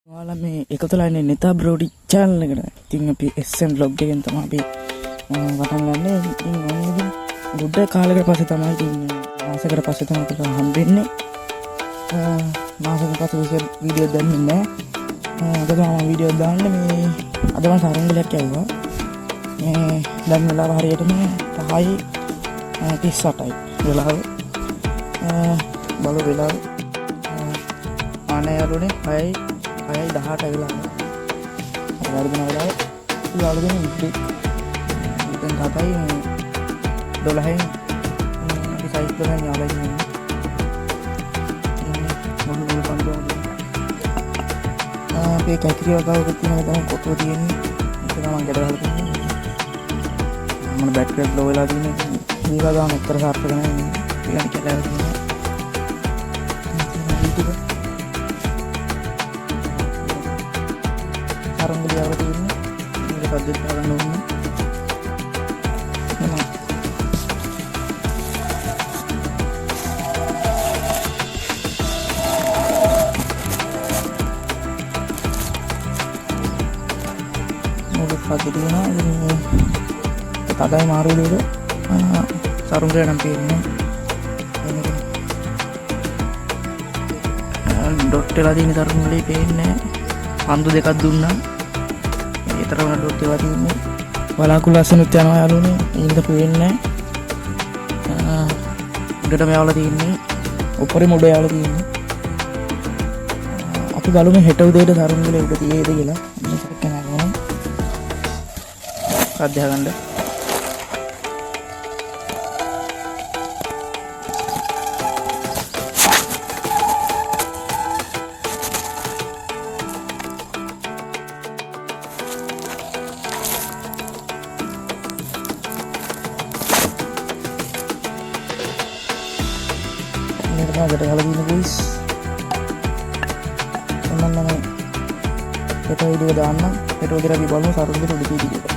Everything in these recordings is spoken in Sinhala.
ඔයාලා මේ එකතුලා ඉන්නේ නෙතා බ්‍රෝඩි channel එකට. ඉතින් අපි SM vlog එකෙන් තමයි අපි පටන් ගන්නෙ. ඉතින් ඔන්නේ ගොඩ කාලයකට පස්සේ තමයි ඉතින් මාසයකට පස්සේ තමයි අපිට හම්බෙන්නේ. මාසයකට පස්සේ වීඩියෝ දැම්මේ නැහැ. අද තමයි වීඩියෝ දාන්නේ මේ අද මම තරංගලයක් යවුවා. මේ දැන් වෙලාව හරියටම 5:38යි වෙලාව. බලු වෙලාව ආනේ යරුනේ 6:18 වෙලා. අර වර්ධන වෙලාව යාළුවනේ ඉතින් කතායි 12න් අපි සයිස් කරගෙන යාළුවා ඉන්නේ. මොන පන්දුවද? අපේ කැකිරිය වගාවක තියෙන තමයි කොටුව තියෙන්නේ. ඒක තමයි මම ගැට ගහලා තියෙන්නේ. මම බැටරි එක ලෝ වෙලා තියෙන්නේ. මේක ගාන උත්තර සාර්ථක නැහැ. ඊළඟ කියලා තියෙනවා. තරංගලිය වල තියෙන්නේ. මේක පද්ධතිය ගන්න ඕනේ. පදිනා තදයි මාරු දෙක සරුංගල නම් තියෙන්නේ ඩොට් වෙලා තියෙන සරුංගලේ පේන්නේ පන්දු දෙකක් දුන්නා ඒතර වුණා ඩොට් වෙලා තියෙන්නේ වලාකුළු අසනුත් යනවා යාළුවනේ ඉන්න පේන්නේ උඩටම යවලා තියෙන්නේ උඩරේ මුඩ යවලා තියෙන්නේ අපි බලමු හෙට උදේට සරුංගලේ උඩ තියේද කියලා අධ්‍යා ගන්න මේකට ගහලා දින ගුයිස් මම හෙට වීඩියෝ දාන්න හෙට උදේට අපි බලමු සරුංගලේ උඩ තියේද කියලා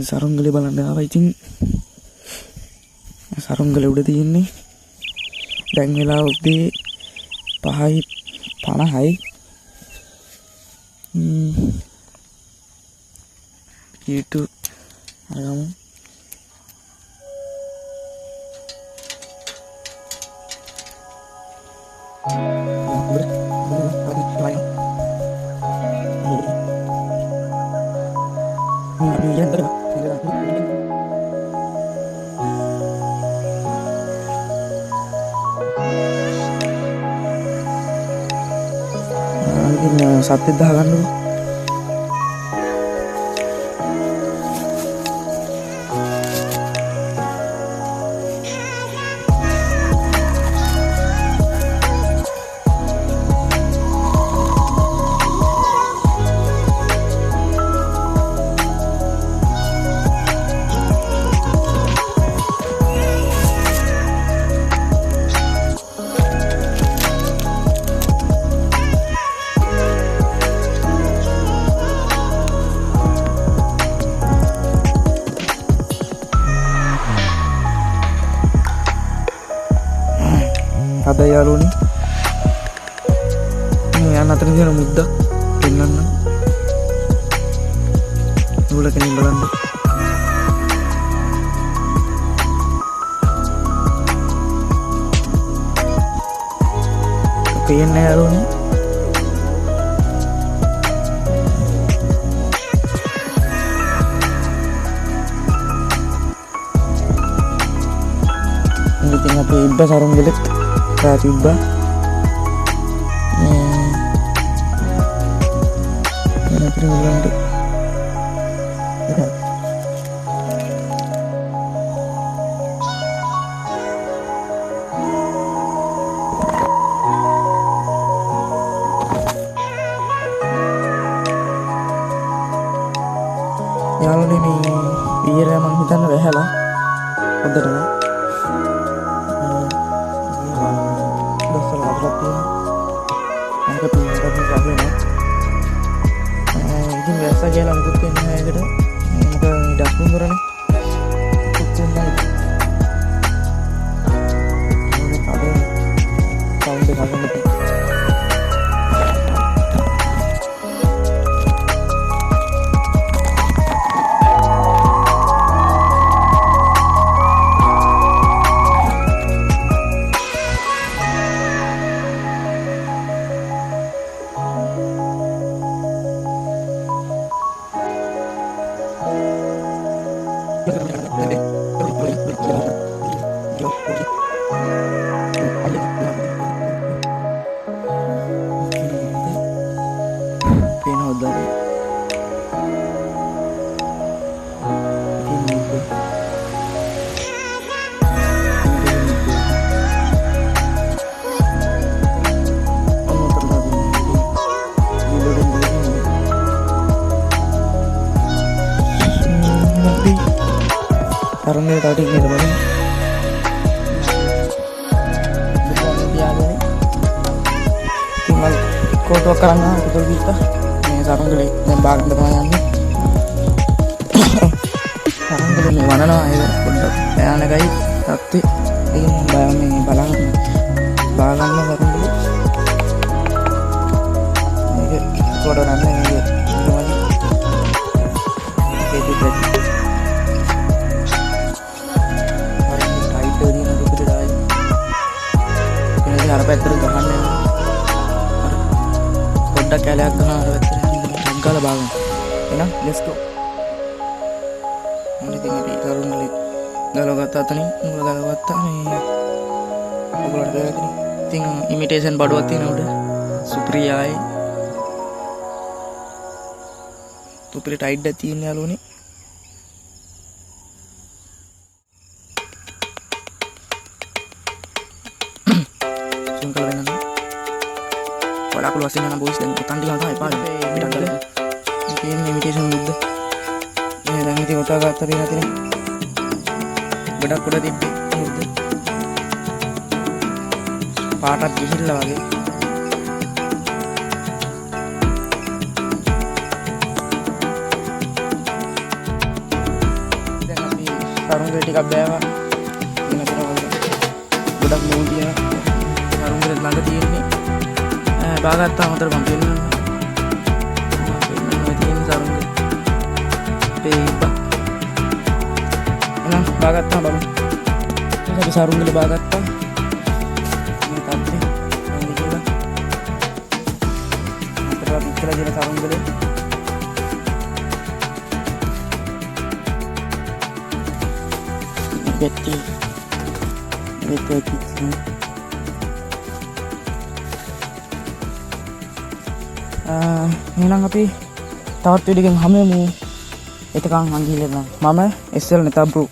සරුංගලේ බලන්න ආවා. ඉතින් සරුංගලේ උඩ තියෙන්නේ දැන් වෙලා උදේ 5:50යි. ඊට අයම සත්‍ය දහ ගන්නකො අද යාළුවනේ මේ යන්න අතර තියෙන මුද්දක් පෙන්නන්න නූල කෙනින් බලන්න පේන්නේ යාළුවනේ ඉතින් අපි ඉබ්බ සරුංගලෙත් tiba nanti ulang deh ya lo ini biar emang kita nggak lah udah ඉතින් වැස්ස කියලා මුකුත් වෙන්නේ නැහැ ඒකට. මොකද ඩස්බින් කරන්නේ. කුක්කුම් නැහැ. Karena tadi ini teman-teman tinggal kodo karena betul kita ini sarung geli nembak teman ini sarung geli mana no ayo kodo yang ada guys tapi ini bayangin balangan sarung geli ini kodo nana ini gimana oke juga better ගහන්න පොඩ්ඩක් කැලයක් ගහන අර වැත්තට ටක් ගාලා බලන්න එහෙනම් let's go මොකද ඉතින් අපි කරුණලි ගලවගත්ත අතනින් මුල ගලවගත්තා මේ ඔයගොල්ලන්ට දැක්කනේ ඉතින් ඉමිටේෂන් බඩුවක් තියෙන උඩ සුප්‍රියායි සුප්‍රිය ටයිඩ් එක තියෙන යාළුවනේ kalau ini kalau aku luasin anak bos dan tanding atau apa bidang dalam mungkin imitation muda ini dan itu kota kata tapi nanti bedak kuda tipe muda patat gihil lah lagi dan nanti sarung kritik abdewa ini nanti bedak muda sarung kritik ළඟ තියෙන්නේ බාගත්තාම උතර මම පෙන්නනවා තියෙන sarung පේපා එහෙනම් බාගත්තාම බලමු අපි sarung වල බාගත්තා මේ තාත්තේ මොකද කියලා අපිට පිටලා දෙන sarung වල බෙටි එහෙනම් අපි තවත් වීඩියෝ එකකින් හමු වෙමු. එතකන් මං ගිහලා මම SL නෙතා බ්‍රෝ